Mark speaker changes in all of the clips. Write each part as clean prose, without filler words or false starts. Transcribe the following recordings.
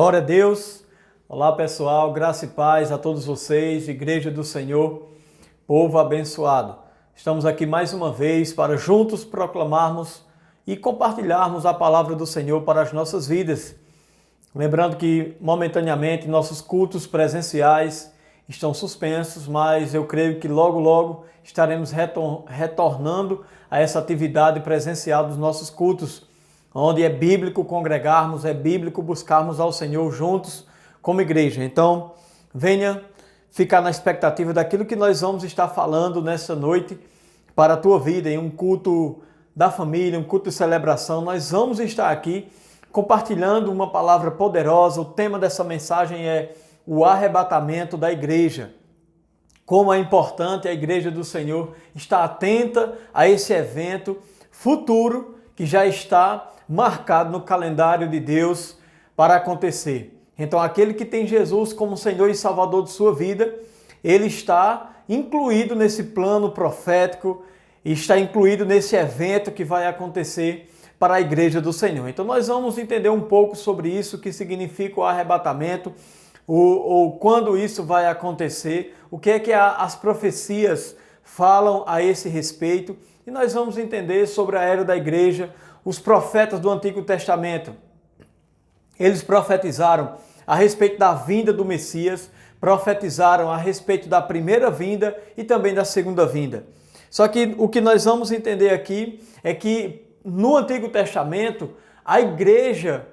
Speaker 1: Glória a Deus. Olá pessoal, graça e paz a todos vocês, Igreja do Senhor, povo abençoado. Estamos aqui mais uma vez para juntos proclamarmos e compartilharmos a palavra do Senhor para as nossas vidas. Lembrando que momentaneamente nossos cultos presenciais estão suspensos, mas eu creio que logo estaremos retornando a essa atividade presencial dos nossos cultos, onde é bíblico congregarmos, é bíblico buscarmos ao Senhor juntos como igreja. Então, venha ficar na expectativa daquilo que nós vamos estar falando nessa noite para a tua vida, em um culto da família, um culto de celebração. Nós vamos estar aqui compartilhando uma palavra poderosa. O tema dessa mensagem é o arrebatamento da igreja. Como é importante a igreja do Senhor estar atenta a esse evento futuro que já está marcado no calendário de Deus para acontecer. Então, aquele que tem Jesus como Senhor e Salvador de sua vida, ele está incluído nesse plano profético e está incluído nesse evento que vai acontecer para a igreja do Senhor. Então, nós vamos entender um pouco sobre isso, o que significa o arrebatamento, ou quando isso vai acontecer, o que é que as profecias falam a esse respeito, e nós vamos entender sobre a era da igreja. Os profetas do Antigo Testamento, eles profetizaram a respeito da vinda do Messias, profetizaram a respeito da primeira vinda e também da segunda vinda. Só que o que nós vamos entender aqui é que no Antigo Testamento, a igreja,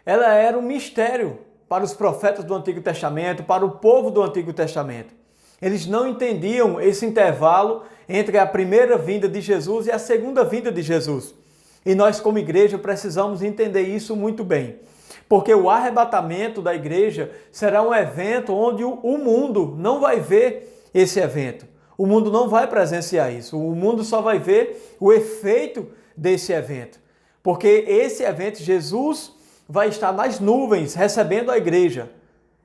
Speaker 1: ela era um mistério para os profetas do Antigo Testamento, para o povo do Antigo Testamento. Eles não entendiam esse intervalo entre a primeira vinda de Jesus e a segunda vinda de Jesus. E nós, como igreja, precisamos entender isso muito bem. Porque o arrebatamento da igreja será um evento onde o mundo não vai ver esse evento. O mundo não vai presenciar isso. O mundo só vai ver o efeito desse evento. Porque esse evento, Jesus vai estar nas nuvens recebendo a igreja.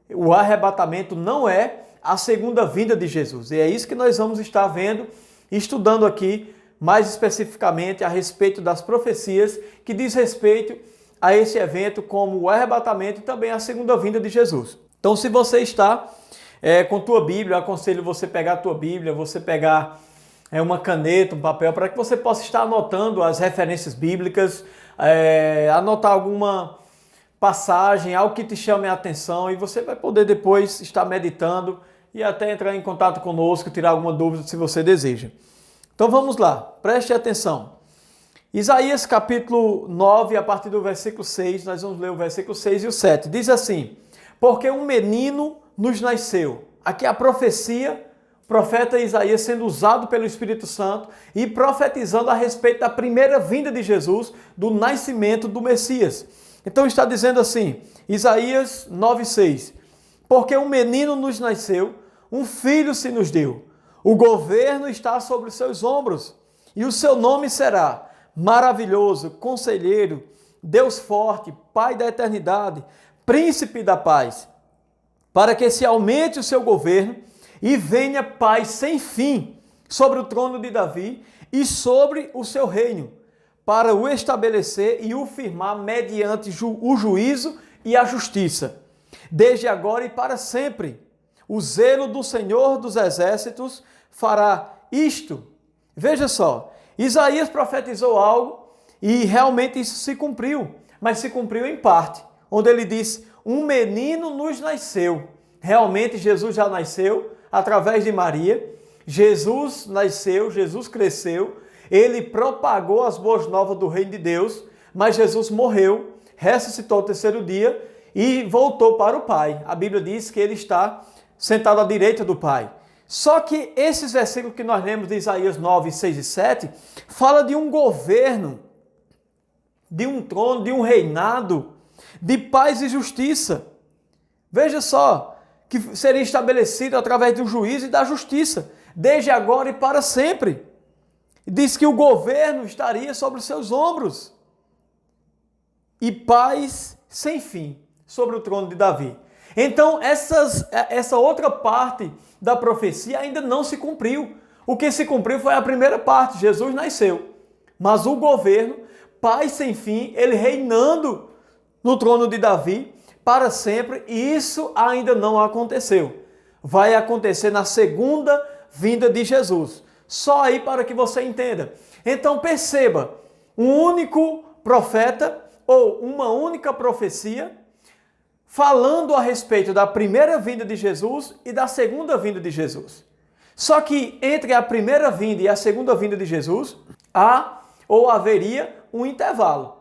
Speaker 1: O arrebatamento não é a segunda vinda de Jesus. E é isso que nós vamos estar vendo, estudando aqui, mais especificamente a respeito das profecias que diz respeito a esse evento como o arrebatamento e também a segunda vinda de Jesus. Então, se você está com tua Bíblia, eu aconselho você pegar a tua Bíblia, você pegar uma caneta, um papel, para que você possa estar anotando as referências bíblicas, anotar alguma passagem, algo que te chame a atenção, e você vai poder depois estar meditando e até entrar em contato conosco, tirar alguma dúvida se você deseja. Então vamos lá, preste atenção. Isaías capítulo 9, a partir do versículo 6, nós vamos ler o versículo 6 e o 7. Diz assim: porque um menino nos nasceu. Aqui a profecia, o profeta Isaías sendo usado pelo Espírito Santo e profetizando a respeito da primeira vinda de Jesus, do nascimento do Messias. Então está dizendo assim, Isaías 9, 6. Porque um menino nos nasceu, um filho se nos deu. O governo está sobre os seus ombros, e o seu nome será Maravilhoso, Conselheiro, Deus Forte, Pai da Eternidade, Príncipe da Paz, para que se aumente o seu governo e venha paz sem fim sobre o trono de Davi e sobre o seu reino, para o estabelecer e o firmar mediante o juízo e a justiça, desde agora e para sempre. O zelo do Senhor dos Exércitos fará isto. Veja só, Isaías profetizou algo e realmente isso se cumpriu, mas se cumpriu em parte, onde ele disse, um menino nos nasceu. Realmente Jesus já nasceu através de Maria, Jesus nasceu, Jesus cresceu, ele propagou as boas novas do reino de Deus, mas Jesus morreu, ressuscitou ao terceiro dia e voltou para o Pai. A Bíblia diz que ele está sentado à direita do Pai. Só que esses versículos que nós lemos de Isaías 9, 6 e 7, fala de um governo, de um trono, de um reinado, de paz e justiça. Veja só, que seria estabelecido através do juízo e da justiça, desde agora e para sempre. Diz que o governo estaria sobre os seus ombros. E paz sem fim sobre o trono de Davi. Então, essa outra parte da profecia ainda não se cumpriu. O que se cumpriu foi a primeira parte, Jesus nasceu. Mas o governo, paz sem fim, ele reinando no trono de Davi, para sempre, e isso ainda não aconteceu. Vai acontecer na segunda vinda de Jesus. Só aí para que você entenda. Então perceba, um único profeta ou uma única profecia falando a respeito da primeira vinda de Jesus e da segunda vinda de Jesus. Só que entre a primeira vinda e a segunda vinda de Jesus, haveria um intervalo.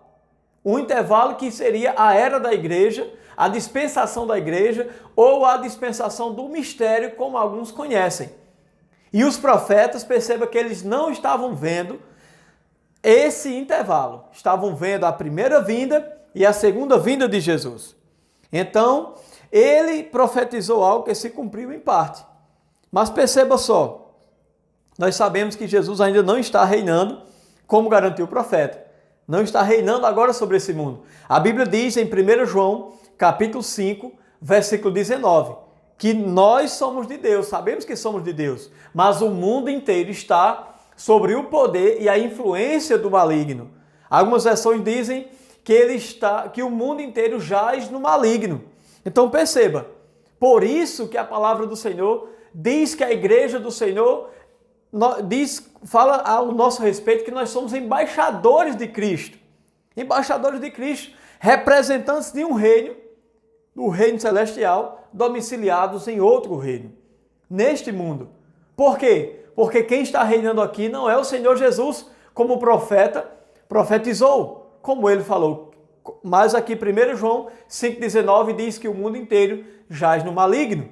Speaker 1: Um intervalo que seria a era da igreja, a dispensação da igreja ou a dispensação do mistério, como alguns conhecem. E os profetas, perceba que eles não estavam vendo esse intervalo. Estavam vendo a primeira vinda e a segunda vinda de Jesus. Então, ele profetizou algo que se cumpriu em parte. Mas perceba só, nós sabemos que Jesus ainda não está reinando, como garantiu o profeta. Não está reinando agora sobre esse mundo. A Bíblia diz em 1 João, capítulo 5, versículo 19, que nós somos de Deus, sabemos que somos de Deus, mas o mundo inteiro está sobre o poder e a influência do maligno. Algumas versões dizem que o mundo inteiro jaz no maligno. Então perceba, por isso que a palavra do Senhor diz que a igreja do Senhor fala ao nosso respeito que nós somos embaixadores de Cristo. Embaixadores de Cristo, representantes de um reino, do reino celestial, domiciliados em outro reino, neste mundo. Por quê? Porque quem está reinando aqui não é o Senhor Jesus, como o profeta profetizou, como ele falou. Mas aqui 1 João 5,19 diz que o mundo inteiro jaz no maligno.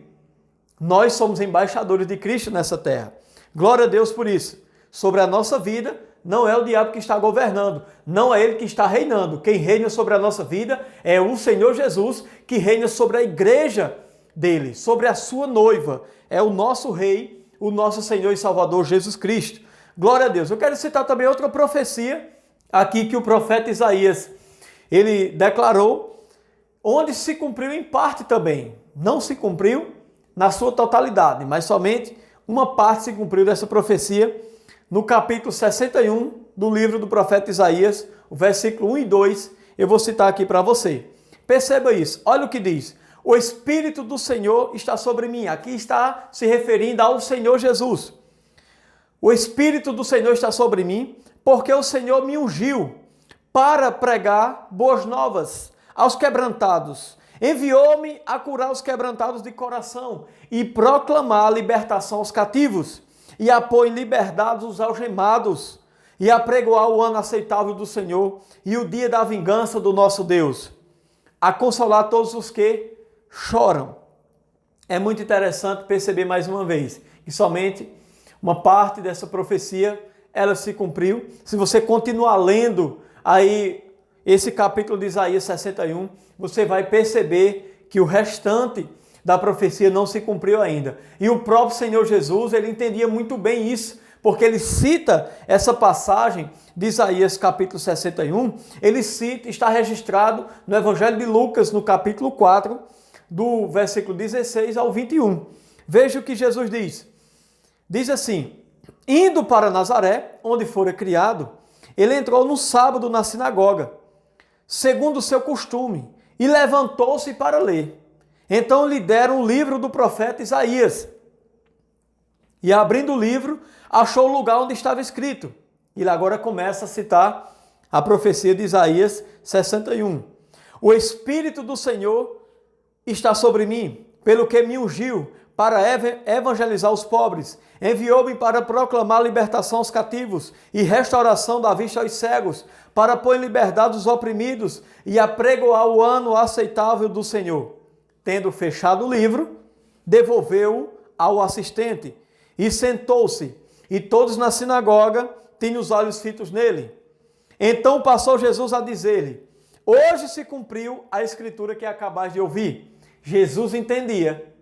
Speaker 1: Nós somos embaixadores de Cristo nessa terra. Glória a Deus por isso. Sobre a nossa vida, não é o diabo que está governando, não é ele que está reinando. Quem reina sobre a nossa vida é o Senhor Jesus, que reina sobre a igreja dele, sobre a sua noiva. É o nosso rei, o nosso Senhor e Salvador Jesus Cristo. Glória a Deus. Eu quero citar também outra profecia aqui que o profeta Isaías, ele declarou, onde se cumpriu em parte também. Não se cumpriu na sua totalidade, mas somente uma parte se cumpriu dessa profecia no capítulo 61 do livro do profeta Isaías, o versículo 1 e 2, eu vou citar aqui para você. Perceba isso, olha o que diz. O Espírito do Senhor está sobre mim. Aqui está se referindo ao Senhor Jesus. O Espírito do Senhor está sobre mim, porque o Senhor me ungiu para pregar boas novas aos quebrantados. Enviou-me a curar os quebrantados de coração e proclamar a libertação aos cativos e a pôr em liberdade os algemados e a pregoar o ano aceitável do Senhor e o dia da vingança do nosso Deus, a consolar todos os que choram. É muito interessante perceber mais uma vez que somente uma parte dessa profecia ela se cumpriu. Se você continuar lendo aí esse capítulo de Isaías 61, você vai perceber que o restante da profecia não se cumpriu ainda. E o próprio Senhor Jesus, ele entendia muito bem isso, porque ele cita essa passagem de Isaías capítulo 61, ele cita, está registrado no Evangelho de Lucas, no capítulo 4, do versículo 16 ao 21. Veja o que Jesus diz. Diz assim: indo para Nazaré, onde fora criado, ele entrou no sábado na sinagoga, segundo o seu costume, e levantou-se para ler. Então lhe deram o livro do profeta Isaías. E abrindo o livro, achou o lugar onde estava escrito. Ele agora começa a citar a profecia de Isaías 61. O Espírito do Senhor está sobre mim, pelo que me ungiu para evangelizar os pobres. Enviou-me para proclamar libertação aos cativos e restauração da vista aos cegos, para pôr em liberdade os oprimidos e apregoar o ano aceitável do Senhor. Tendo fechado o livro, devolveu-o ao assistente e sentou-se, e todos na sinagoga tinham os olhos fitos nele. Então passou Jesus a dizer-lhe: hoje se cumpriu a escritura que acabais de ouvir. Jesus entendia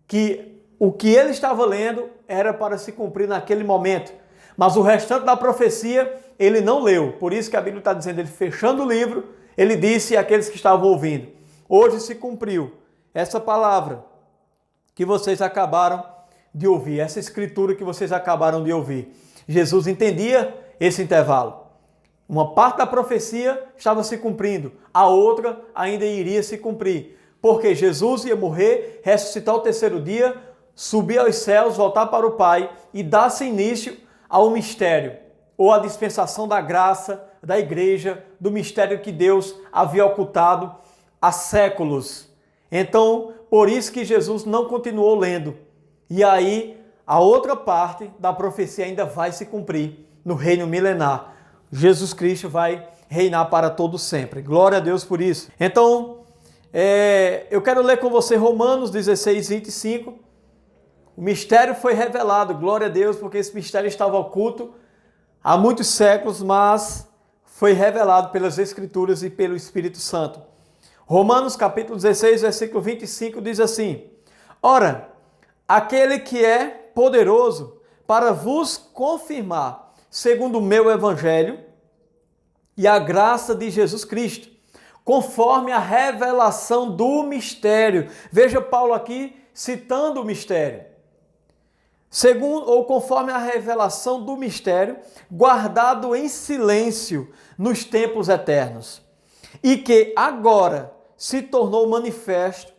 Speaker 1: que o que ele estava lendo era para se cumprir naquele momento, mas o restante da profecia ele não leu. Por isso que a Bíblia está dizendo, ele fechando o livro, ele disse àqueles que estavam ouvindo: hoje se cumpriu essa palavra que vocês acabaram de ouvir, essa escritura que vocês acabaram de ouvir. Jesus entendia esse intervalo. Uma parte da profecia estava se cumprindo, a outra ainda iria se cumprir. Porque Jesus ia morrer, ressuscitar ao terceiro dia, subir aos céus, voltar para o Pai e dar-se início ao mistério, ou à dispensação da graça da igreja, do mistério que Deus havia ocultado há séculos. Então, por isso que Jesus não continuou lendo. E aí, a outra parte da profecia ainda vai se cumprir no reino milenar. Jesus Cristo vai reinar para todo sempre. Glória a Deus por isso. Então, eu quero ler com você Romanos 16, 25. O mistério foi revelado, glória a Deus, porque esse mistério estava oculto há muitos séculos, mas foi revelado pelas Escrituras e pelo Espírito Santo. Romanos capítulo 16, versículo 25 diz assim: Ora, aquele que é poderoso para vos confirmar, segundo o meu evangelho e a graça de Jesus Cristo, conforme a revelação do mistério. Veja Paulo aqui citando o mistério. Segundo ou conforme a revelação do mistério, guardado em silêncio nos tempos eternos, e que agora se tornou manifesto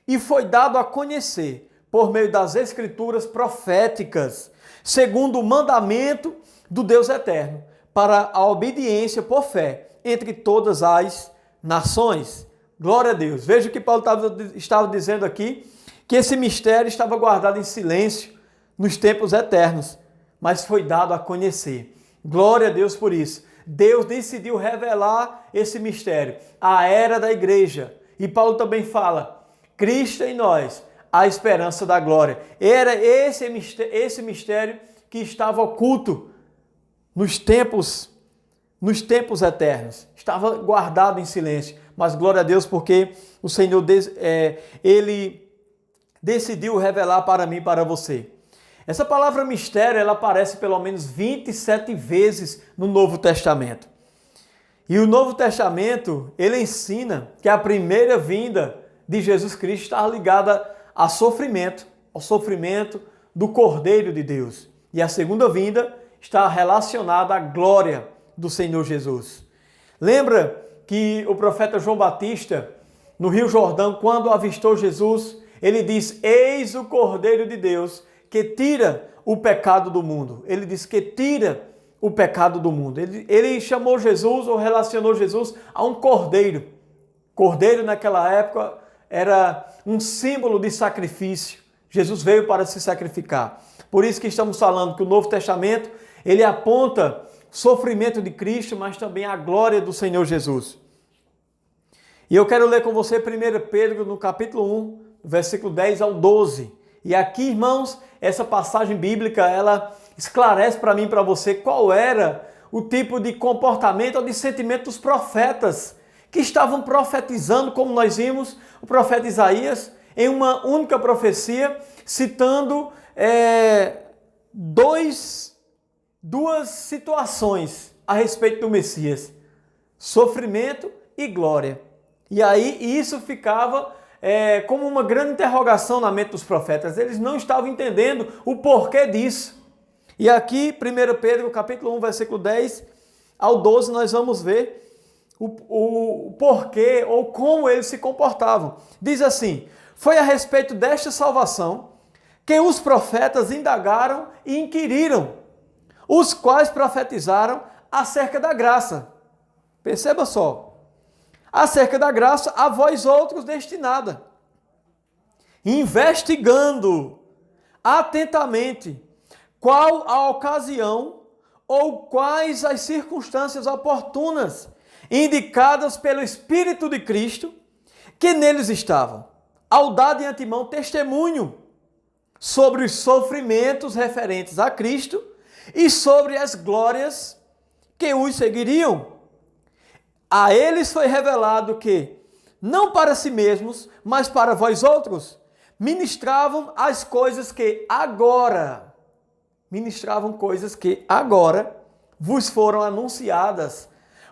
Speaker 1: e foi dado a conhecer por meio das escrituras proféticas, segundo o mandamento do Deus eterno, para a obediência por fé entre todas as nações. Glória a Deus. Veja o que Paulo estava dizendo aqui, que esse mistério estava guardado em silêncio nos tempos eternos, mas foi dado a conhecer. Glória a Deus por isso. Deus decidiu revelar esse mistério, a era da igreja. E Paulo também fala, Cristo em nós, a esperança da glória. Era esse mistério que estava oculto nos tempos eternos. Estava guardado em silêncio. Mas glória a Deus porque o Senhor, Ele decidiu revelar para mim e para você. Essa palavra mistério, ela aparece pelo menos 27 vezes no Novo Testamento. E o Novo Testamento, ele ensina que a primeira vinda de Jesus Cristo está ligada ao sofrimento do Cordeiro de Deus. E a segunda vinda está relacionada à glória do Senhor Jesus. Lembra que o profeta João Batista, no Rio Jordão, quando avistou Jesus, ele diz, eis o Cordeiro de Deus que tira o pecado do mundo. Ele diz que tira o pecado do mundo. Ele chamou Jesus ou relacionou Jesus a um cordeiro. Cordeiro naquela época era um símbolo de sacrifício. Jesus veio para se sacrificar. Por isso que estamos falando que o Novo Testamento, ele aponta o sofrimento de Cristo, mas também a glória do Senhor Jesus. E eu quero ler com você 1 Pedro, no capítulo 1, versículo 10 ao 12. E aqui, irmãos, essa passagem bíblica, ela esclarece para mim e para você qual era o tipo de comportamento ou de sentimento dos profetas que estavam profetizando, como nós vimos, o profeta Isaías, em uma única profecia, citando duas situações a respeito do Messias, sofrimento e glória. E aí isso ficava como uma grande interrogação na mente dos profetas. Eles não estavam entendendo o porquê disso. E aqui, 1 Pedro, capítulo 1, versículo 10 ao 12, nós vamos ver o porquê ou como eles se comportavam. Diz assim, foi a respeito desta salvação que os profetas indagaram e inquiriram, os quais profetizaram acerca da graça. Perceba só. Acerca da graça a vós outros destinada, investigando atentamente qual a ocasião ou quais as circunstâncias oportunas indicadas pelo Espírito de Cristo que neles estavam, ao dar de antemão testemunho sobre os sofrimentos referentes a Cristo e sobre as glórias que os seguiriam. A eles foi revelado que, não para si mesmos, mas para vós outros, ministravam coisas que agora vos foram anunciadas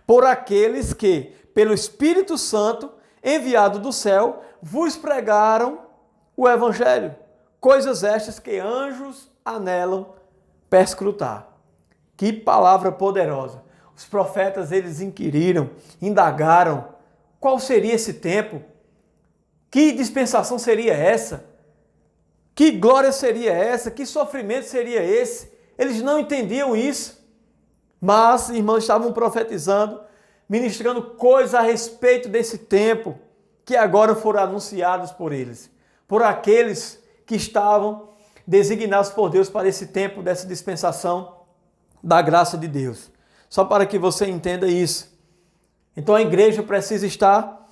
Speaker 1: por aqueles que, pelo Espírito Santo, enviado do céu, vos pregaram o Evangelho. Coisas estas que anjos anelam perscrutar. Que palavra poderosa! O os profetas eles inquiriram, indagaram qual seria esse tempo, que dispensação seria essa, que glória seria essa, que sofrimento seria esse. Eles não entendiam isso, mas, irmãos, estavam profetizando, ministrando coisas a respeito desse tempo que agora foram anunciados por eles, por aqueles que estavam designados por Deus para esse tempo dessa dispensação da graça de Deus. Só para que você entenda isso. Então a igreja precisa estar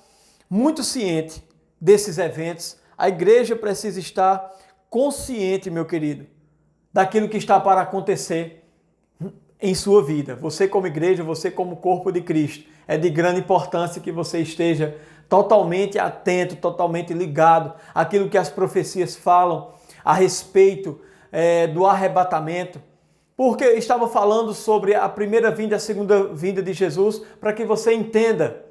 Speaker 1: muito ciente desses eventos. A igreja precisa estar consciente, meu querido, daquilo que está para acontecer em sua vida. Você como igreja, você como corpo de Cristo, é de grande importância que você esteja totalmente atento, totalmente ligado àquilo que as profecias falam a respeito do arrebatamento. Porque eu estava falando sobre a primeira vinda e a segunda vinda de Jesus, para que você entenda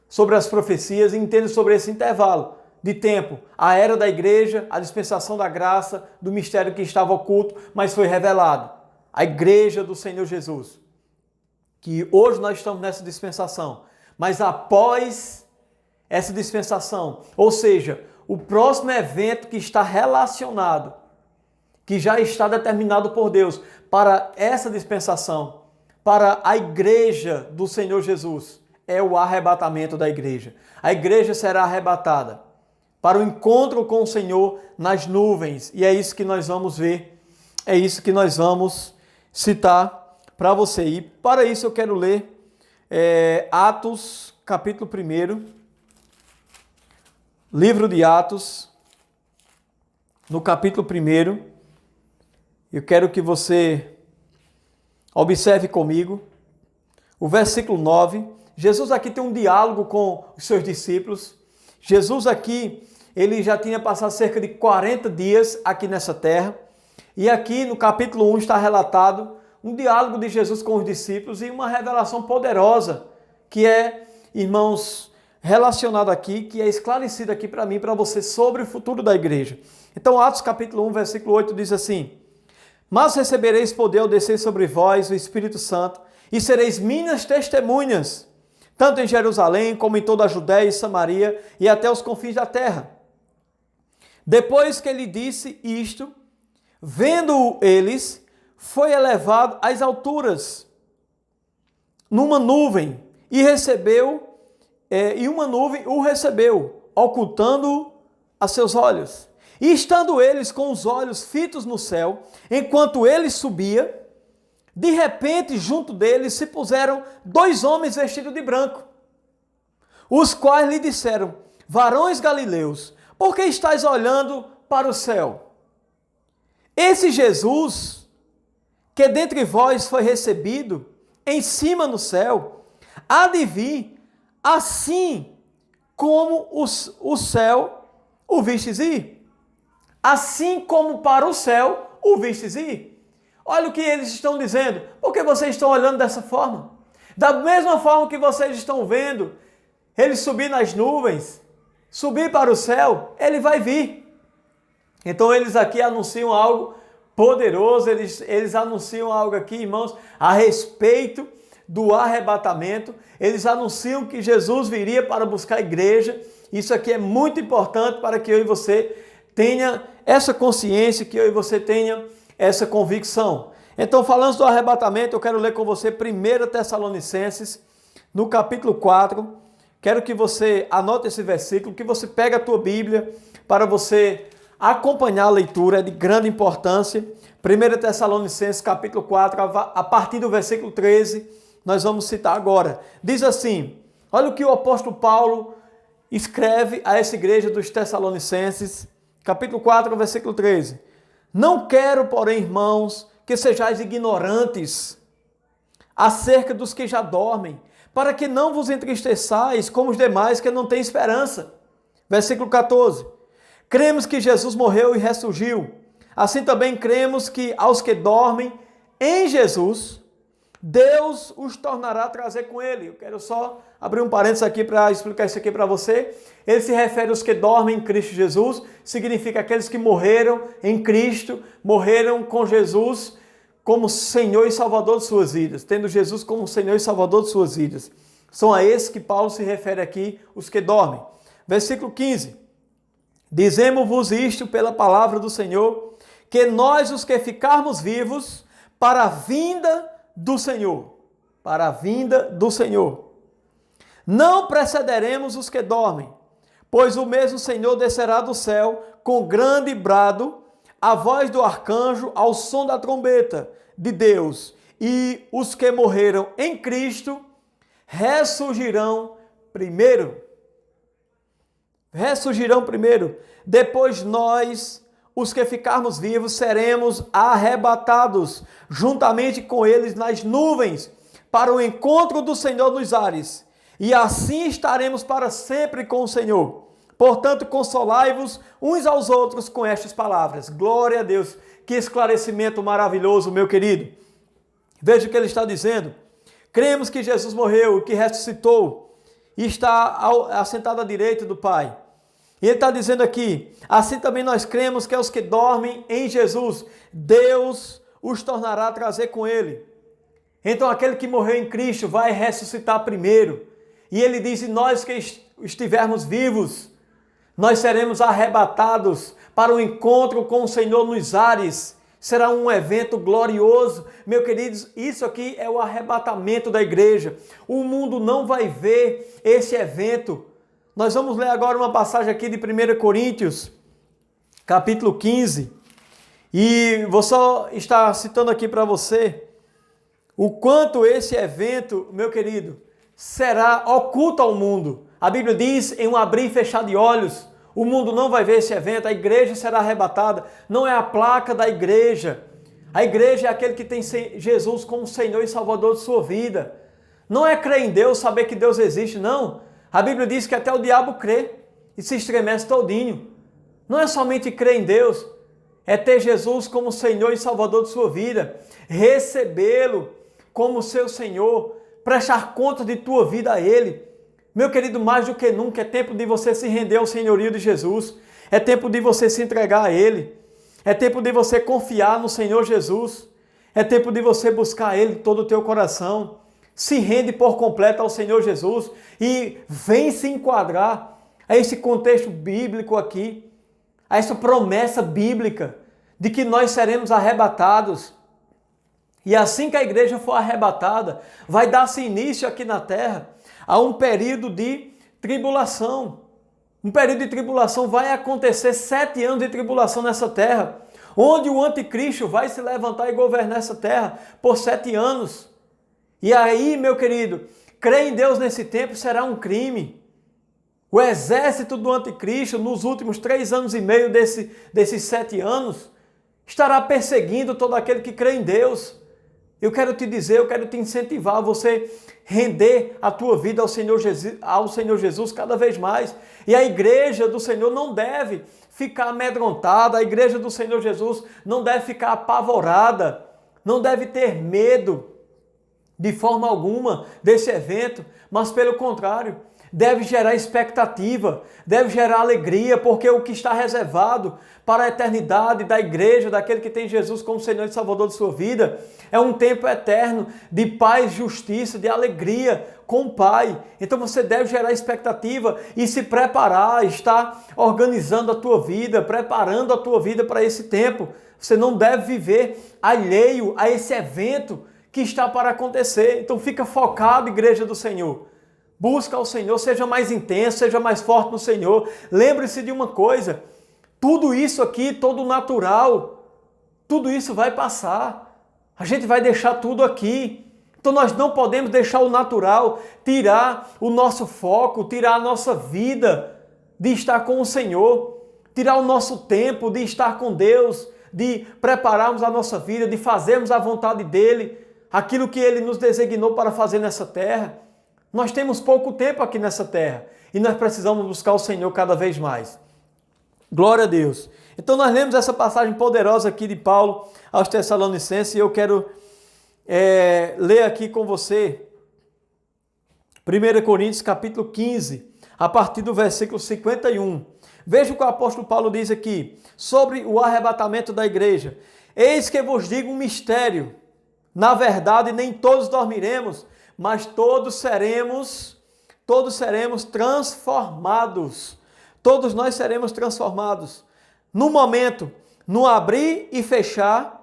Speaker 1: sobre as profecias e entenda sobre esse intervalo de tempo, a era da igreja, a dispensação da graça, do mistério que estava oculto, mas foi revelado. A igreja do Senhor Jesus. Que hoje nós estamos nessa dispensação, mas após essa dispensação, ou seja, o próximo evento que está relacionado, que já está determinado por Deus para essa dispensação, para a igreja do Senhor Jesus, é o arrebatamento da igreja. A igreja será arrebatada para o encontro com o Senhor nas nuvens, e é isso que nós vamos ver, é isso que nós vamos citar para você. E para isso eu quero ler Atos, capítulo 1, livro de Atos, no capítulo 1, eu quero que você observe comigo o versículo 9. Jesus aqui tem um diálogo com os seus discípulos. Jesus aqui, ele já tinha passado cerca de 40 dias aqui nessa terra. E aqui no capítulo 1 está relatado um diálogo de Jesus com os discípulos e uma revelação poderosa que é, irmãos, relacionada aqui, que é esclarecida aqui para mim, para você, sobre o futuro da igreja. Então, Atos capítulo 1, versículo 8 diz assim: mas recebereis poder ao descer sobre vós o Espírito Santo, e sereis minhas testemunhas, tanto em Jerusalém, como em toda a Judéia e Samaria, e até os confins da terra. Depois que ele disse isto, vendo eles, foi elevado às alturas, numa nuvem, e uma nuvem o recebeu, ocultando-o a seus olhos. E estando eles com os olhos fitos no céu, enquanto ele subia, de repente, junto deles se puseram 2 homens vestidos de branco, os quais lhe disseram: varões galileus, por que estáis olhando para o céu? Esse Jesus, que dentre vós foi recebido em cima no céu, há de vir, assim como o céu o vistes ir. Assim como para o céu o vistes ir. Olha o que eles estão dizendo. Por que vocês estão olhando dessa forma? Da mesma forma que vocês estão vendo ele subir nas nuvens, subir para o céu, ele vai vir. Então eles aqui anunciam algo poderoso, eles anunciam algo aqui, irmãos, a respeito do arrebatamento. Eles anunciam que Jesus viria para buscar a igreja. Isso aqui é muito importante para que eu e você tenha essa consciência, que eu e você tenha essa convicção. Então, falando do arrebatamento, eu quero ler com você 1 Tessalonicenses, no capítulo 4. Quero que você anote esse versículo, que você pegue a tua Bíblia para você acompanhar a leitura, é de grande importância. 1 Tessalonicenses, capítulo 4, a partir do versículo 13, nós vamos citar agora. Diz assim: olha o que o apóstolo Paulo escreve a essa igreja dos Tessalonicenses, capítulo 4, versículo 13. Não quero, porém, irmãos, que sejais ignorantes acerca dos que já dormem, para que não vos entristeçais como os demais que não têm esperança. Versículo 14. Cremos que Jesus morreu e ressurgiu. Assim também cremos que aos que dormem em Jesus, Deus os tornará a trazer com ele. Eu quero só abrir um parênteses aqui para explicar isso aqui para você. Ele se refere aos que dormem em Cristo Jesus, significa aqueles que morreram em Cristo, morreram com Jesus, como Senhor e Salvador de suas vidas, tendo Jesus como Senhor e Salvador de suas vidas. São a esses que Paulo se refere aqui, os que dormem. Versículo 15. Dizemos-vos isto pela palavra do Senhor, que nós os que ficarmos vivos para a vinda do Senhor, para a vinda do Senhor, não precederemos os que dormem, pois o mesmo Senhor descerá do céu com grande brado, a voz do arcanjo, ao som da trombeta de Deus, e os que morreram em Cristo ressurgirão primeiro. Ressurgirão primeiro. Depois nós, os que ficarmos vivos, seremos arrebatados juntamente com eles nas nuvens para o encontro do Senhor nos ares. E assim estaremos para sempre com o Senhor. Portanto, consolai-vos uns aos outros com estas palavras. Glória a Deus. Que esclarecimento maravilhoso, meu querido. Veja o que ele está dizendo. Cremos que Jesus morreu, que ressuscitou e está assentado à direita do Pai. E ele está dizendo aqui, assim também nós cremos que os que dormem em Jesus, Deus os tornará a trazer com ele. Então aquele que morreu em Cristo vai ressuscitar primeiro. E ele diz, e nós que estivermos vivos, nós seremos arrebatados para o encontro com o Senhor nos ares. Será um evento glorioso. Meus queridos, isso aqui é o arrebatamento da igreja. O mundo não vai ver esse evento. Nós vamos ler agora uma passagem aqui de 1 Coríntios, capítulo 15. E vou só estar citando aqui para você o quanto esse evento, meu querido, será oculto ao mundo. A Bíblia diz, em um abrir e fechar de olhos, o mundo não vai ver esse evento, a igreja será arrebatada. Não é a placa da igreja. A igreja é aquele que tem Jesus como Senhor e Salvador de sua vida. Não é crer em Deus, saber que Deus existe, não. A Bíblia diz que até o diabo crê e se estremece todinho. Não é somente crer em Deus, é ter Jesus como Senhor e Salvador de sua vida, recebê-lo como seu Senhor, prestar conta de tua vida a Ele. Meu querido, mais do que nunca é tempo de você se render ao senhorio de Jesus, é tempo de você se entregar a Ele, é tempo de você confiar no Senhor Jesus, é tempo de você buscar Ele de todo o teu coração. Se rende por completo ao Senhor Jesus e vem se enquadrar a esse contexto bíblico aqui, a essa promessa bíblica de que nós seremos arrebatados. E assim que a igreja for arrebatada, vai dar-se início aqui na terra a um período de tribulação. Um período de tribulação, vai acontecer 7 anos de tribulação nessa terra, onde o anticristo vai se levantar e governar essa terra por 7 anos. E aí, meu querido, crer em Deus nesse tempo será um crime. O exército do anticristo, nos últimos 3 anos e meio desses 7 anos, estará perseguindo todo aquele que crê em Deus. Eu quero te dizer, eu quero te incentivar a você render a tua vida ao Senhor Jesus cada vez mais. E a igreja do Senhor não deve ficar amedrontada, a igreja do Senhor Jesus não deve ficar apavorada, não deve ter medo de forma alguma desse evento, mas pelo contrário, deve gerar expectativa, deve gerar alegria, porque o que está reservado para a eternidade da igreja, daquele que tem Jesus como Senhor e Salvador de sua vida, é um tempo eterno de paz, justiça, de alegria com o Pai. Então você deve gerar expectativa e se preparar, estar organizando a tua vida, preparando a tua vida para esse tempo. Você não deve viver alheio a esse evento que está para acontecer. Então fica focado, igreja do Senhor. Busca ao Senhor, seja mais intenso, seja mais forte no Senhor. Lembre-se de uma coisa, tudo isso aqui, todo natural, tudo isso vai passar. A gente vai deixar tudo aqui. Então nós não podemos deixar o natural tirar o nosso foco, tirar a nossa vida de estar com o Senhor, tirar o nosso tempo de estar com Deus, de prepararmos a nossa vida, de fazermos a vontade dEle, aquilo que Ele nos designou para fazer nessa terra. Nós temos pouco tempo aqui nessa terra e nós precisamos buscar o Senhor cada vez mais. Glória a Deus. Então nós lemos essa passagem poderosa aqui de Paulo aos Tessalonicenses e eu quero ler aqui com você 1 Coríntios capítulo 15, a partir do versículo 51. Veja o que o apóstolo Paulo diz aqui sobre o arrebatamento da igreja. Eis que vos digo um mistério. Na verdade, nem todos dormiremos, mas todos seremos transformados. Todos nós seremos transformados. No momento, no abrir e fechar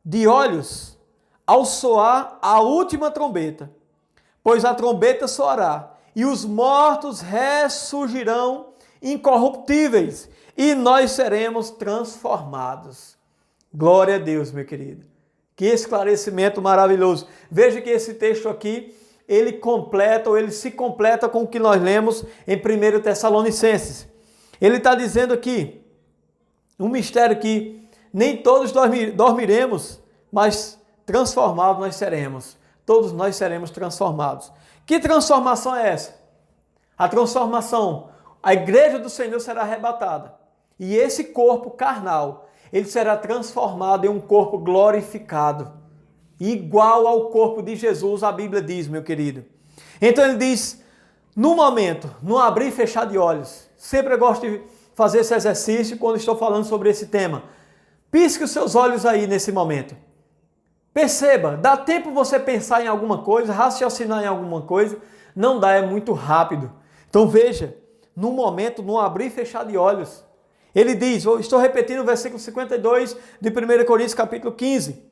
Speaker 1: de olhos, ao soar a última trombeta. Pois a trombeta soará, e os mortos ressurgirão incorruptíveis, e nós seremos transformados. Glória a Deus, meu querido. Que esclarecimento maravilhoso. Veja que esse texto aqui, ele se completa com o que nós lemos em 1 Tessalonicenses. Ele está dizendo aqui, um mistério que nem todos dormiremos, mas transformados nós seremos. Todos nós seremos transformados. Que transformação é essa? A transformação, a igreja do Senhor será arrebatada. E esse corpo carnal, ele será transformado em um corpo glorificado. Igual ao corpo de Jesus, a Bíblia diz, meu querido. Então ele diz, no momento, no abrir e fechar de olhos. Sempre eu gosto de fazer esse exercício quando estou falando sobre esse tema. Pisque os seus olhos aí nesse momento. Perceba, dá tempo você pensar em alguma coisa, raciocinar em alguma coisa, não dá, é muito rápido. Então veja, no momento, no abrir e fechar de olhos, ele diz, estou repetindo o versículo 52 de 1 Coríntios capítulo 15.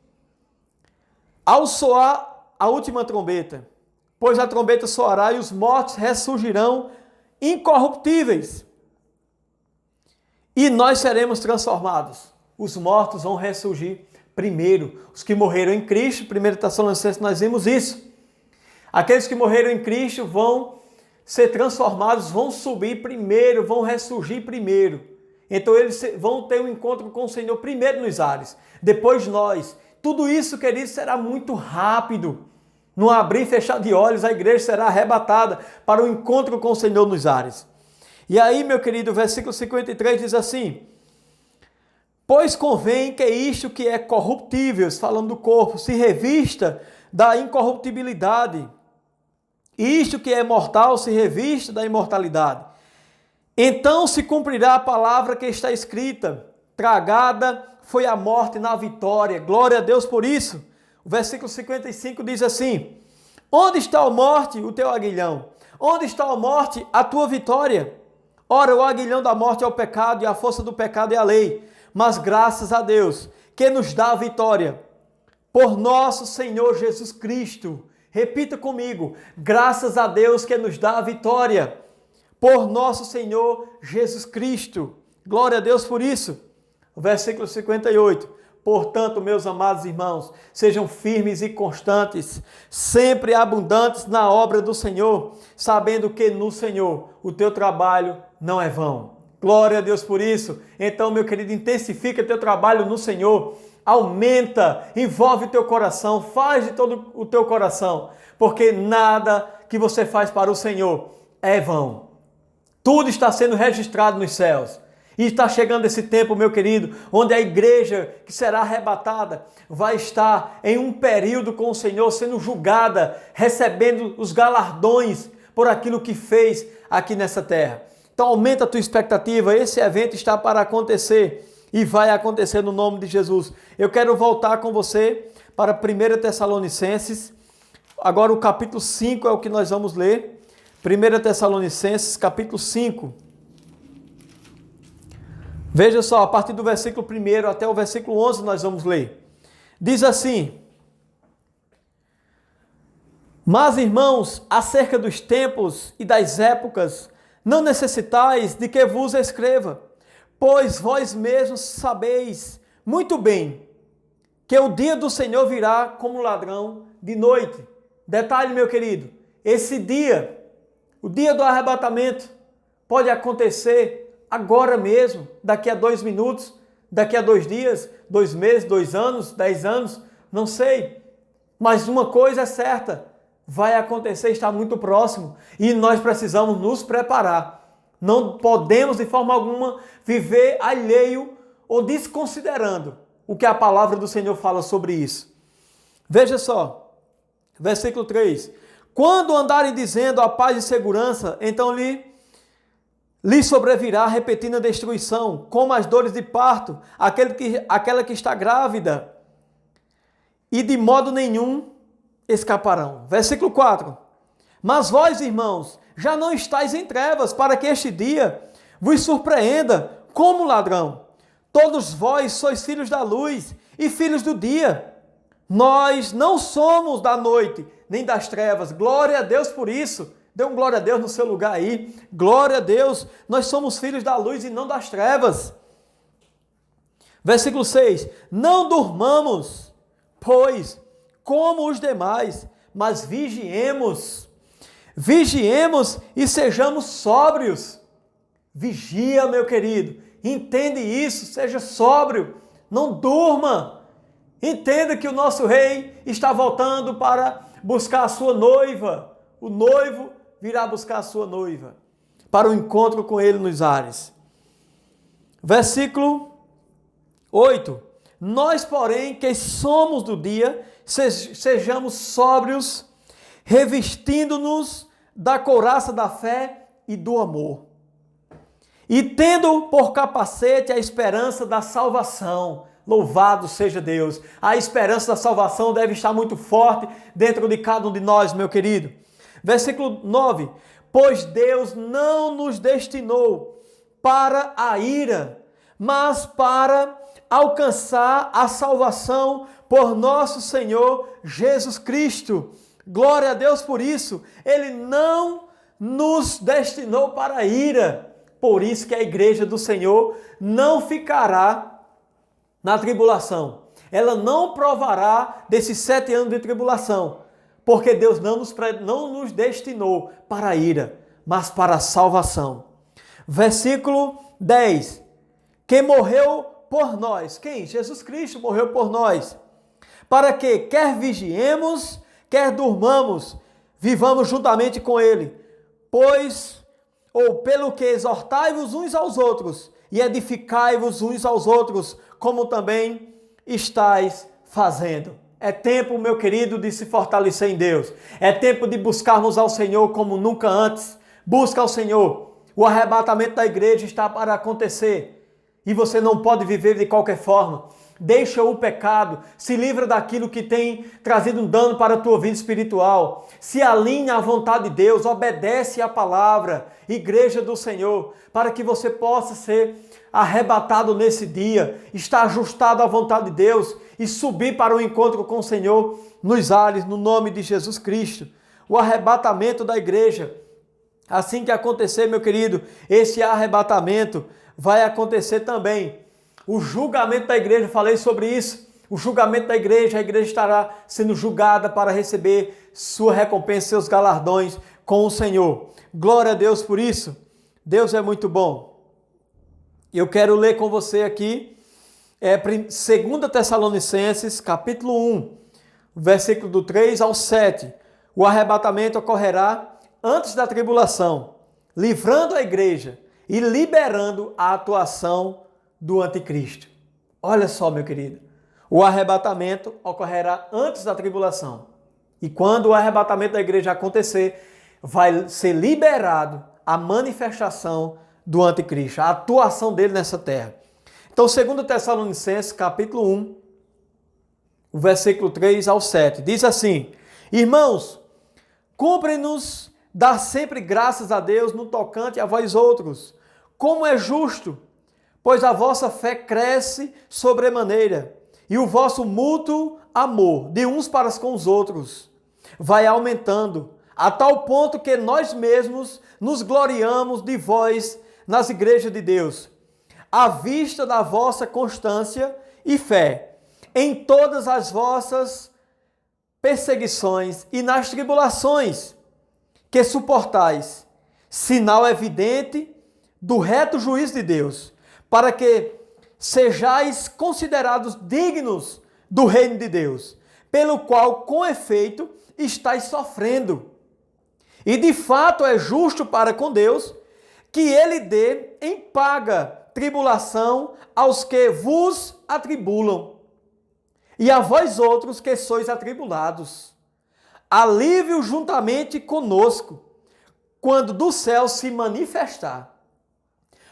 Speaker 1: Ao soar a última trombeta, pois a trombeta soará e os mortos ressurgirão incorruptíveis. E nós seremos transformados. Os mortos vão ressurgir primeiro. Os que morreram em Cristo, 1 Tessalonicenses, nós vimos isso. Aqueles que morreram em Cristo vão ser transformados, vão subir primeiro, vão ressurgir primeiro. Então eles vão ter um encontro com o Senhor primeiro nos ares, depois nós. Tudo isso, queridos, será muito rápido. No abrir e fechar de olhos, a igreja será arrebatada para o encontro com o Senhor nos ares. E aí, meu querido, o versículo 53 diz assim: pois convém que isto que é corruptível, falando do corpo, se revista da incorruptibilidade. E isto que é mortal se revista da imortalidade. Então se cumprirá a palavra que está escrita: tragada foi a morte na vitória. Glória a Deus por isso. O versículo 55 diz assim: onde está a morte, o teu aguilhão? Onde está a morte, a tua vitória? Ora, o aguilhão da morte é o pecado, e a força do pecado é a lei. Mas graças a Deus, que nos dá a vitória por nosso Senhor Jesus Cristo. Repita comigo: graças a Deus que nos dá a vitória por nosso Senhor Jesus Cristo. Glória a Deus por isso. O versículo 58. Portanto, meus amados irmãos, sejam firmes e constantes, sempre abundantes na obra do Senhor, sabendo que no Senhor o teu trabalho não é vão. Glória a Deus por isso. Então, meu querido, intensifica teu trabalho no Senhor. Aumenta, envolve o teu coração, faz de todo o teu coração, porque nada que você faz para o Senhor é vão. Tudo está sendo registrado nos céus. E está chegando esse tempo, meu querido, onde a igreja que será arrebatada vai estar em um período com o Senhor, sendo julgada, recebendo os galardões por aquilo que fez aqui nessa terra. Então aumenta a tua expectativa, esse evento está para acontecer e vai acontecer no nome de Jesus. Eu quero voltar com você para 1 Tessalonicenses, agora o capítulo 5 é o que nós vamos ler. 1 Tessalonicenses, capítulo 5. Veja só, a partir do versículo 1 até o versículo 11 nós vamos ler. Diz assim: mas, irmãos, acerca dos tempos e das épocas, não necessitais de que vos escreva, pois vós mesmos sabeis muito bem que o dia do Senhor virá como ladrão de noite. Detalhe, meu querido, esse dia, o dia do arrebatamento, pode acontecer agora mesmo, daqui a 2 minutos, daqui a 2 dias, 2 meses, 2 anos, 10 anos, não sei. Mas uma coisa é certa, vai acontecer, está muito próximo e nós precisamos nos preparar. Não podemos de forma alguma viver alheio ou desconsiderando o que a palavra do Senhor fala sobre isso. Veja só, versículo 3. Quando andarem dizendo a paz e segurança, então lhe sobrevirá repentina destruição, como as dores de parto, aquela que está grávida, e de modo nenhum escaparão. Versículo 4. Mas vós, irmãos, já não estáis em trevas, para que este dia vos surpreenda como ladrão. Todos vós sois filhos da luz e filhos do dia. Nós não somos da noite, nem das trevas. Glória a Deus por isso. Dê um glória a Deus no seu lugar aí. Glória a Deus. Nós somos filhos da luz e não das trevas. Versículo 6. Não durmamos, pois, como os demais, mas vigiemos. Vigiemos e sejamos sóbrios. Vigia, meu querido. Entende isso, seja sóbrio. Não durma. Entenda que o nosso rei está voltando para buscar a sua noiva. O noivo virá buscar a sua noiva para o encontro com ele nos ares. Versículo 8. Nós, porém, que somos do dia, sejamos sóbrios, revestindo-nos da couraça da fé e do amor. E tendo por capacete a esperança da salvação. Louvado seja Deus. A esperança da salvação deve estar muito forte dentro de cada um de nós, meu querido. Versículo 9. Pois Deus não nos destinou para a ira, mas para alcançar a salvação por nosso Senhor Jesus Cristo. Glória a Deus por isso. Ele não nos destinou para a ira. Por isso que a igreja do Senhor não ficará na tribulação. Ela não provará desses 7 anos de tribulação. Porque Deus não nos destinou para a ira, mas para a salvação. Versículo 10. Que morreu por nós. Quem? Jesus Cristo morreu por nós. Para que, quer vigiemos, quer durmamos, vivamos juntamente com Ele. Pois, ou pelo que exortai-vos uns aos outros, e edificai-vos uns aos outros, como também estáis fazendo. É tempo, meu querido, de se fortalecer em Deus. É tempo de buscarmos ao Senhor como nunca antes. Busca ao Senhor. O arrebatamento da igreja está para acontecer. E você não pode viver de qualquer forma. Deixa o pecado, se livra daquilo que tem trazido um dano para a tua vida espiritual. Se alinha à vontade de Deus, obedece à palavra, igreja do Senhor, para que você possa ser arrebatado nesse dia, estar ajustado à vontade de Deus e subir para o encontro com o Senhor nos ares, no nome de Jesus Cristo. O arrebatamento da igreja, assim que acontecer, meu querido, esse arrebatamento vai acontecer também. O julgamento da igreja, falei sobre isso. O julgamento da igreja, a igreja estará sendo julgada para receber sua recompensa, seus galardões com o Senhor. Glória a Deus por isso. Deus é muito bom. Eu quero ler com você aqui 2 Tessalonicenses, capítulo 1, versículo do 3 ao 7. O arrebatamento ocorrerá antes da tribulação, livrando a igreja e liberando a atuação do anticristo. Olha só, meu querido, o arrebatamento ocorrerá antes da tribulação. E quando o arrebatamento da igreja acontecer, vai ser liberado a manifestação do anticristo, a atuação dele nessa terra. Então, 2 Tessalonicenses, capítulo 1, o versículo 3 ao 7, diz assim: Irmãos, cumpre-nos dar sempre graças a Deus no tocante a vós outros, como é justo, pois a vossa fé cresce sobremaneira, e o vosso mútuo amor de uns para com os outros vai aumentando, a tal ponto que nós mesmos nos gloriamos de vós nas igrejas de Deus, à vista da vossa constância e fé, em todas as vossas perseguições e nas tribulações que suportais, sinal evidente do reto juízo de Deus, para que sejais considerados dignos do reino de Deus, pelo qual, com efeito, estáis sofrendo. E de fato é justo para com Deus que Ele dê em paga tribulação aos que vos atribulam, e a vós outros que sois atribulados, alívio juntamente conosco, quando do céu se manifestar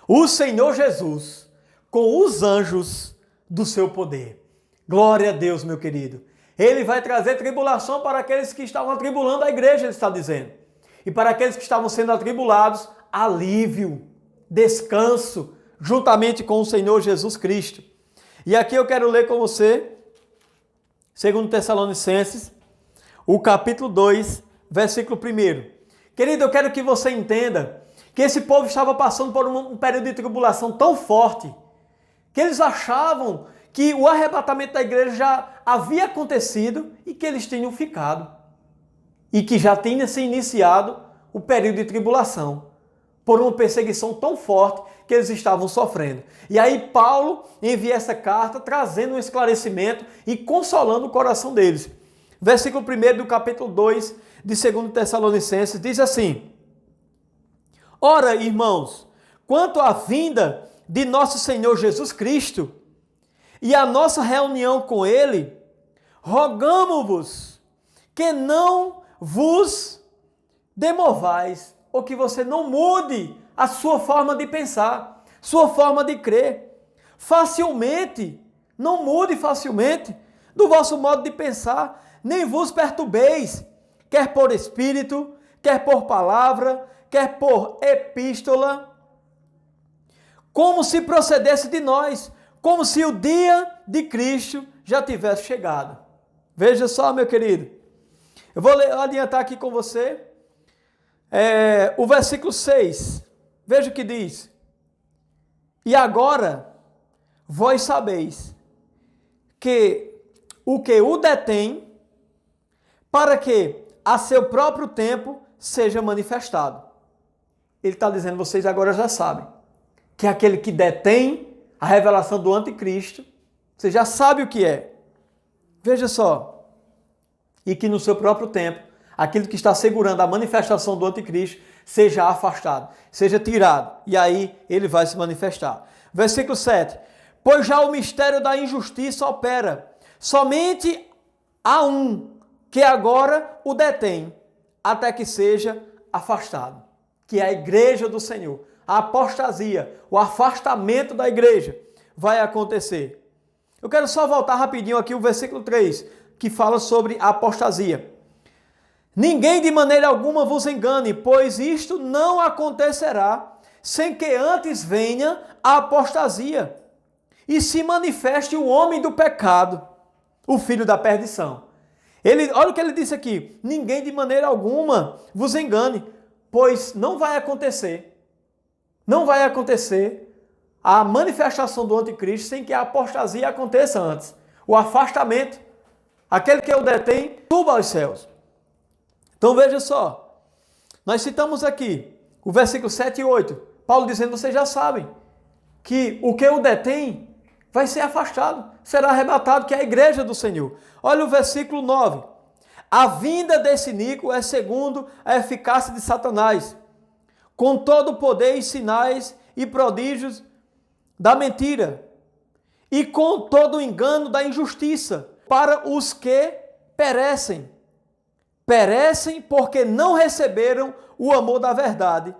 Speaker 1: o Senhor Jesus com os anjos do seu poder. Glória a Deus, meu querido. Ele vai trazer tribulação para aqueles que estavam atribulando a igreja, ele está dizendo. E para aqueles que estavam sendo atribulados, alívio, descanso, juntamente com o Senhor Jesus Cristo. E aqui eu quero ler com você, segundo Tessalonicenses, o capítulo 2, versículo 1. Querido, eu quero que você entenda que esse povo estava passando por um período de tribulação tão forte, que eles achavam que o arrebatamento da igreja já havia acontecido e que eles tinham ficado. E que já tinha se iniciado o período de tribulação, por uma perseguição tão forte que eles estavam sofrendo. E aí Paulo envia essa carta trazendo um esclarecimento e consolando o coração deles. Versículo 1 do capítulo 2 de 2 Tessalonicenses diz assim: Ora, irmãos, quanto à vinda de nosso Senhor Jesus Cristo e a nossa reunião com Ele, rogamo-vos que não vos demovais, ou que você não mude a sua forma de pensar, sua forma de crer. Facilmente, não mude facilmente do vosso modo de pensar, nem vos perturbeis, quer por espírito, quer por palavra, quer por epístola, como se procedesse de nós, como se o dia de Cristo já tivesse chegado. Veja só, meu querido, eu vou adiantar aqui com você o versículo 6. Veja o que diz: E agora vós sabeis que o detém, para que a seu próprio tempo seja manifestado. Ele está dizendo, vocês agora já sabem, que é aquele que detém a revelação do anticristo, você já sabe o que é. Veja só, e que no seu próprio tempo, aquilo que está segurando a manifestação do anticristo seja afastado, seja tirado, e aí ele vai se manifestar. Versículo 7, pois já o mistério da injustiça opera, somente há um que agora o detém, até que seja afastado, que é a igreja do Senhor. A apostasia, o afastamento da igreja vai acontecer. Eu quero só voltar rapidinho aqui o versículo 3, que fala sobre a apostasia. Ninguém de maneira alguma vos engane, pois isto não acontecerá sem que antes venha a apostasia e se manifeste o homem do pecado, o filho da perdição. Olha o que ele disse aqui, ninguém de maneira alguma vos engane, pois não vai acontecer a manifestação do anticristo sem que a apostasia aconteça antes. O afastamento, aquele que o detém, suba aos céus. Então veja só, nós citamos aqui o versículo 7 e 8, Paulo dizendo, vocês já sabem, que o que o detém vai ser afastado, será arrebatado, que é a igreja do Senhor. Olha o versículo 9, a vinda desse iníquo é segundo a eficácia de Satanás, com todo o poder e sinais e prodígios da mentira, e com todo o engano da injustiça, para os que perecem. Perecem porque não receberam o amor da verdade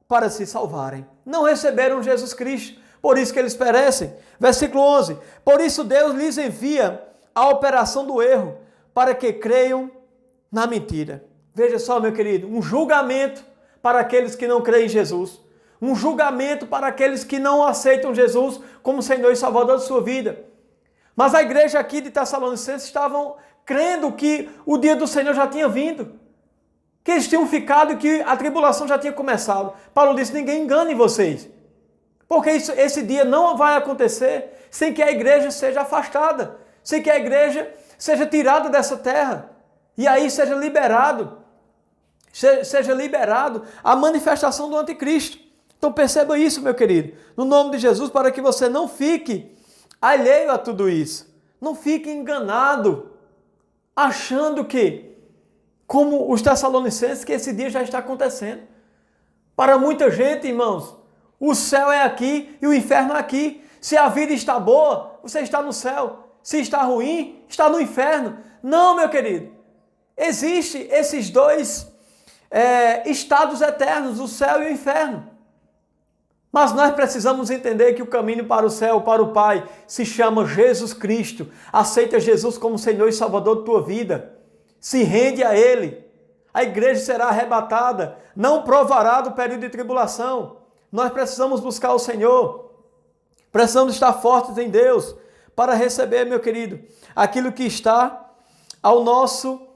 Speaker 1: para se salvarem. Não receberam Jesus Cristo, por isso que eles perecem. Versículo 11, por isso Deus lhes envia a operação do erro, para que creiam na mentira. Veja só, meu querido, um julgamento para aqueles que não creem em Jesus. Um julgamento para aqueles que não aceitam Jesus como Senhor e Salvador de sua vida. Mas a igreja aqui de Tessalonicenses estavam crendo que o dia do Senhor já tinha vindo. Que eles tinham ficado e que a tribulação já tinha começado. Paulo disse, ninguém engane vocês. Porque esse dia não vai acontecer sem que a igreja seja afastada. Sem que a igreja seja tirada dessa terra. E aí seja liberado a manifestação do anticristo. Então perceba isso, meu querido, no nome de Jesus, para que você não fique alheio a tudo isso. Não fique enganado, achando que, como os Tessalonicenses, que esse dia já está acontecendo. Para muita gente, irmãos, o céu é aqui e o inferno é aqui. Se a vida está boa, você está no céu. Se está ruim, está no inferno. Não, meu querido. Existem esses dois estados eternos, o céu e o inferno. Mas nós precisamos entender que o caminho para o céu, para o Pai, se chama Jesus Cristo. Aceita Jesus como Senhor e Salvador da tua vida. Se rende a Ele. A igreja será arrebatada, não provará do período de tribulação. Nós precisamos buscar o Senhor. Precisamos estar fortes em Deus para receber, meu querido, aquilo que está ao nosso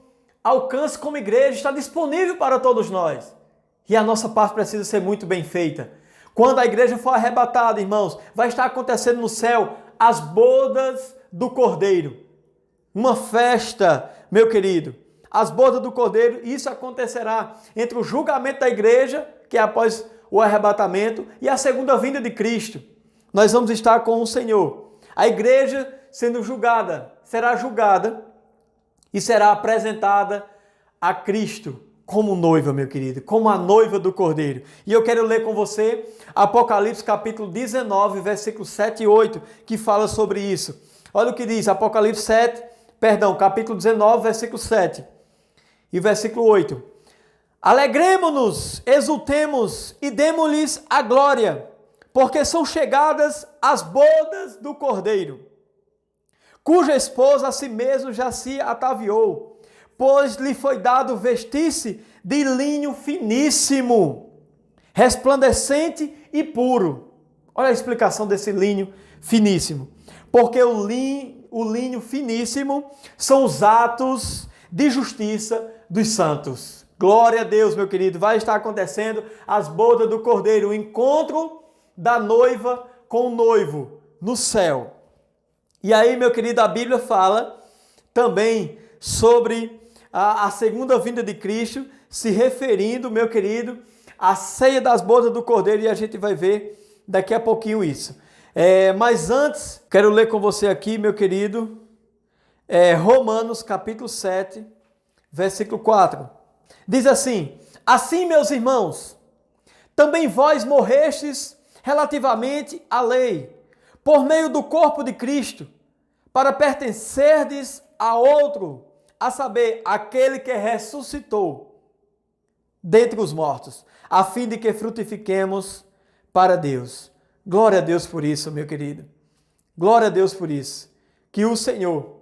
Speaker 1: alcance como igreja, está disponível para todos nós. E a nossa parte precisa ser muito bem feita. Quando a igreja for arrebatada, irmãos, vai estar acontecendo no céu as bodas do Cordeiro. Uma festa, meu querido. As bodas do Cordeiro, isso acontecerá entre o julgamento da igreja, que é após o arrebatamento, e a segunda vinda de Cristo. Nós vamos estar com o Senhor. A igreja sendo julgada, será julgada e será apresentada a Cristo como noiva, meu querido, como a noiva do Cordeiro. E eu quero ler com você Apocalipse capítulo 19, versículos 7 e 8, que fala sobre isso. Olha o que diz, capítulo 19, versículo 7 e versículo 8. Alegremo-nos, exultemos e demo-lhes a glória, porque são chegadas as bodas do Cordeiro, cuja esposa a si mesmo já se ataviou, pois lhe foi dado vestir-se de linho finíssimo, resplandecente e puro. Olha a explicação desse linho finíssimo. Porque o linho finíssimo são os atos de justiça dos santos. Glória a Deus, meu querido. Vai estar acontecendo as bodas do Cordeiro, o encontro da noiva com o noivo no céu. E aí, meu querido, a Bíblia fala também sobre a segunda vinda de Cristo, se referindo, meu querido, à ceia das bodas do Cordeiro, e a gente vai ver daqui a pouquinho isso. Mas antes, quero ler com você aqui, meu querido, Romanos capítulo 7, versículo 4. Diz assim: assim, meus irmãos, também vós morrestes relativamente à lei, por meio do corpo de Cristo, para pertencerdes a outro, a saber, aquele que ressuscitou dentre os mortos, a fim de que frutifiquemos para Deus. Glória a Deus por isso, meu querido. Glória a Deus por isso, que o Senhor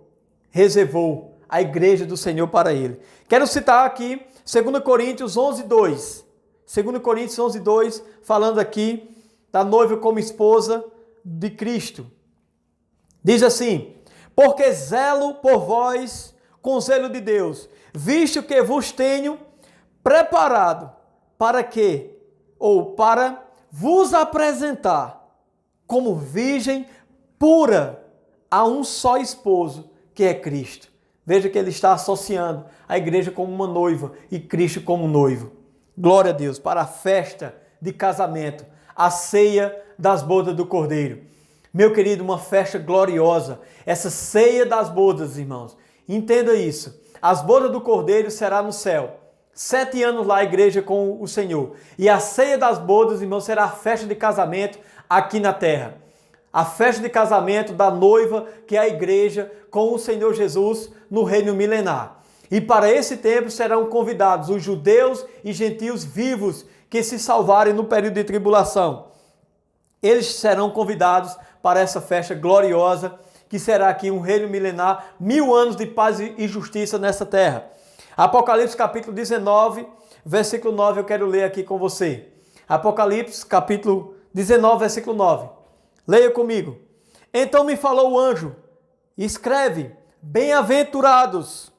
Speaker 1: reservou a igreja do Senhor para Ele. Quero citar aqui 2 Coríntios 11, 2. 2 Coríntios 11, 2, falando aqui da noiva como esposa de Cristo. Diz assim: porque zelo por vós com zelo de Deus, visto que vos tenho preparado para vos apresentar como virgem pura a um só esposo, que é Cristo. Veja que ele está associando a igreja como uma noiva e Cristo como noivo. Glória a Deus, para a festa de casamento, a ceia das bodas do Cordeiro. Meu querido, uma festa gloriosa, essa ceia das bodas, irmãos. Entenda isso, as bodas do Cordeiro será no céu. 7 anos lá a igreja com o Senhor. E a ceia das bodas, irmãos, será a festa de casamento aqui na terra. A festa de casamento da noiva, que é a igreja, com o Senhor Jesus no reino milenar. E para esse tempo serão convidados os judeus e gentios vivos que se salvarem no período de tribulação. Eles serão convidados para essa festa gloriosa, que será aqui um reino milenar, 1000 anos de paz e justiça nessa terra. Apocalipse capítulo 19, versículo 9, eu quero ler aqui com você. Apocalipse capítulo 19, versículo 9. Leia comigo. Então me falou o anjo: escreve, bem-aventurados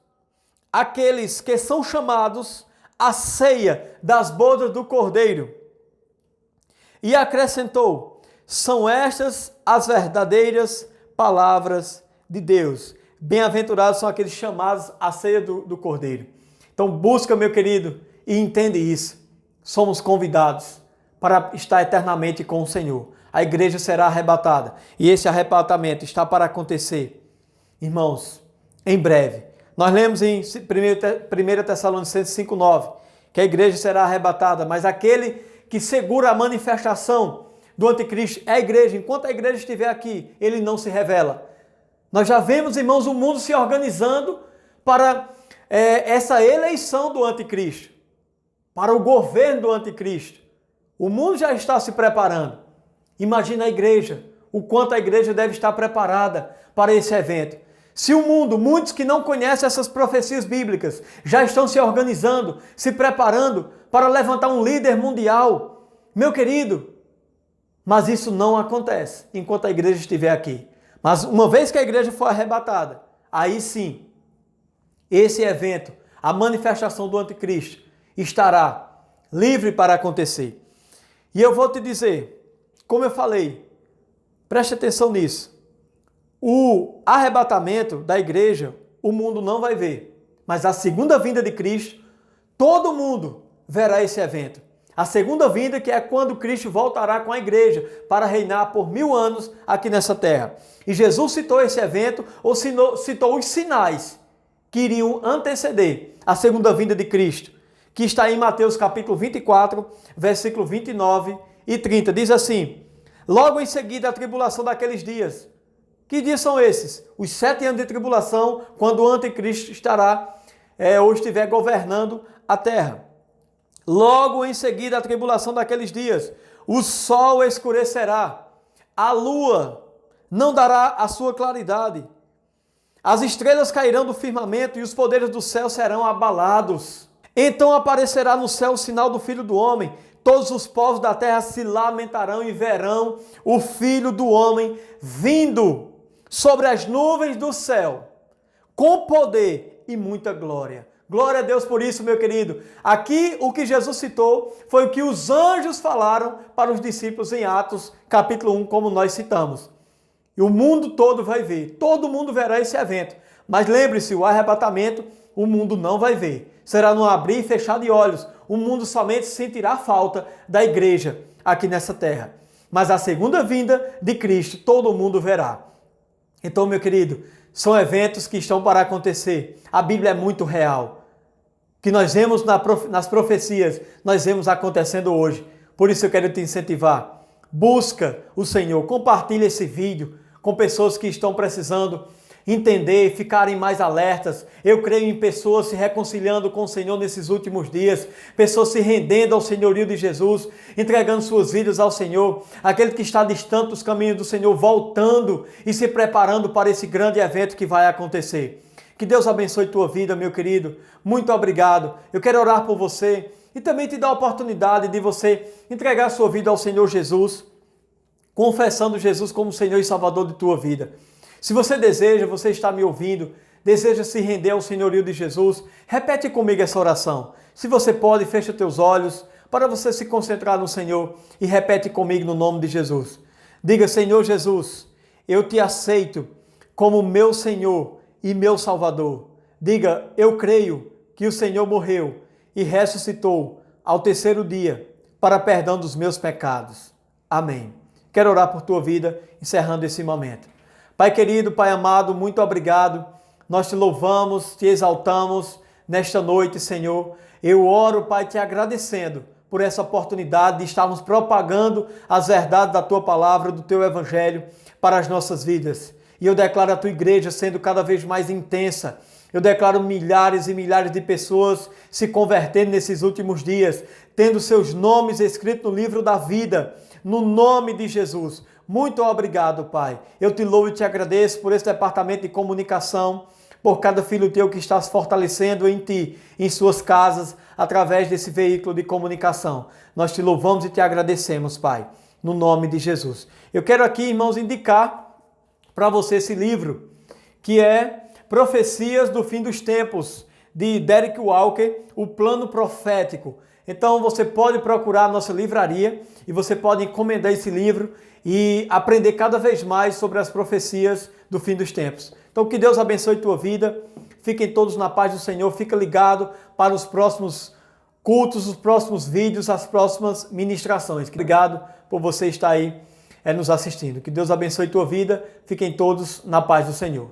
Speaker 1: aqueles que são chamados à ceia das bodas do Cordeiro. E acrescentou: são estas as verdadeiras palavras de Deus. Bem-aventurados são aqueles chamados à ceia do Cordeiro. Então busca, meu querido, e entende isso. Somos convidados para estar eternamente com o Senhor. A igreja será arrebatada. E esse arrebatamento está para acontecer, irmãos, em breve. Nós lemos em 1 Tessalonicenses 5,9 que a igreja será arrebatada, mas aquele que segura a manifestação do anticristo é a igreja. Enquanto a igreja estiver aqui, ele não se revela. Nós já vemos, irmãos, o mundo se organizando para essa eleição do anticristo, para o governo do anticristo. O mundo já está se preparando. Imagina a igreja, o quanto a igreja deve estar preparada para esse evento. Se o mundo, muitos que não conhecem essas profecias bíblicas, já estão se organizando, se preparando para levantar um líder mundial, meu querido, mas isso não acontece enquanto a igreja estiver aqui. Mas uma vez que a igreja for arrebatada, aí sim, esse evento, a manifestação do anticristo, estará livre para acontecer. E eu vou te dizer, como eu falei, preste atenção nisso. O arrebatamento da igreja, o mundo não vai ver. Mas a segunda vinda de Cristo, todo mundo verá esse evento. A segunda vinda, que é quando Cristo voltará com a igreja para reinar por 1000 anos aqui nessa terra. E Jesus citou esse evento, ou citou os sinais que iriam anteceder a segunda vinda de Cristo, que está em Mateus capítulo 24, versículo 29 e 30. Diz assim: logo em seguida a tribulação daqueles dias. Que dias são esses? Os 7 anos de tribulação, quando o anticristo estará ou estiver governando a terra. Logo em seguida a tribulação daqueles dias, o sol escurecerá, a lua não dará a sua claridade, as estrelas cairão do firmamento e os poderes do céu serão abalados. Então aparecerá no céu o sinal do Filho do Homem. Todos os povos da terra se lamentarão e verão o Filho do Homem vindo sobre as nuvens do céu, com poder e muita glória. Glória a Deus por isso, meu querido. Aqui o que Jesus citou foi o que os anjos falaram para os discípulos em Atos, capítulo 1, como nós citamos. E o mundo todo vai ver, todo mundo verá esse evento. Mas lembre-se, o arrebatamento, o mundo não vai ver. Será no abrir e fechar de olhos. O mundo somente sentirá falta da igreja aqui nessa terra. Mas a segunda vinda de Cristo, todo mundo verá. Então, meu querido, são eventos que estão para acontecer. A Bíblia é muito real. Que nós vemos nas profecias, nós vemos acontecendo hoje. Por isso eu quero te incentivar. Busca o Senhor, compartilha esse vídeo com pessoas que estão precisando entender, ficarem mais alertas. Eu creio em pessoas se reconciliando com o Senhor nesses últimos dias, pessoas se rendendo ao senhorio de Jesus, entregando suas vidas ao Senhor, aquele que está distante dos caminhos do Senhor, voltando e se preparando para esse grande evento que vai acontecer. Que Deus abençoe tua vida, meu querido. Muito obrigado. Eu quero orar por você e também te dar a oportunidade de você entregar sua vida ao Senhor Jesus, confessando Jesus como Senhor e Salvador de tua vida. Se você deseja, você está me ouvindo, deseja se render ao senhorio de Jesus, repete comigo essa oração. Se você pode, fecha teus olhos para você se concentrar no Senhor e repete comigo no nome de Jesus. Diga: Senhor Jesus, eu te aceito como meu Senhor e meu Salvador. Diga: eu creio que o Senhor morreu e ressuscitou ao terceiro dia para perdão dos meus pecados. Amém. Quero orar por tua vida, encerrando esse momento. Pai querido, Pai amado, muito obrigado. Nós te louvamos, te exaltamos nesta noite, Senhor. Eu oro, Pai, te agradecendo por essa oportunidade de estarmos propagando as verdades da tua palavra, do teu evangelho para as nossas vidas. E eu declaro a tua igreja sendo cada vez mais intensa. Eu declaro milhares e milhares de pessoas se convertendo nesses últimos dias, tendo seus nomes escritos no livro da vida, no nome de Jesus. Muito obrigado, Pai. Eu te louvo e te agradeço por esse departamento de comunicação, por cada filho teu que está se fortalecendo em ti, em suas casas, através desse veículo de comunicação. Nós te louvamos e te agradecemos, Pai, no nome de Jesus. Eu quero aqui, irmãos, indicar para você esse livro, que é Profecias do Fim dos Tempos, de Derek Walker, o Plano Profético. Então você pode procurar a nossa livraria e você pode encomendar esse livro e aprender cada vez mais sobre as profecias do fim dos tempos. Então que Deus abençoe tua vida, fiquem todos na paz do Senhor, fica ligado para os próximos cultos, os próximos vídeos, as próximas ministrações. Obrigado por você estar aí nos assistindo. Que Deus abençoe tua vida, fiquem todos na paz do Senhor.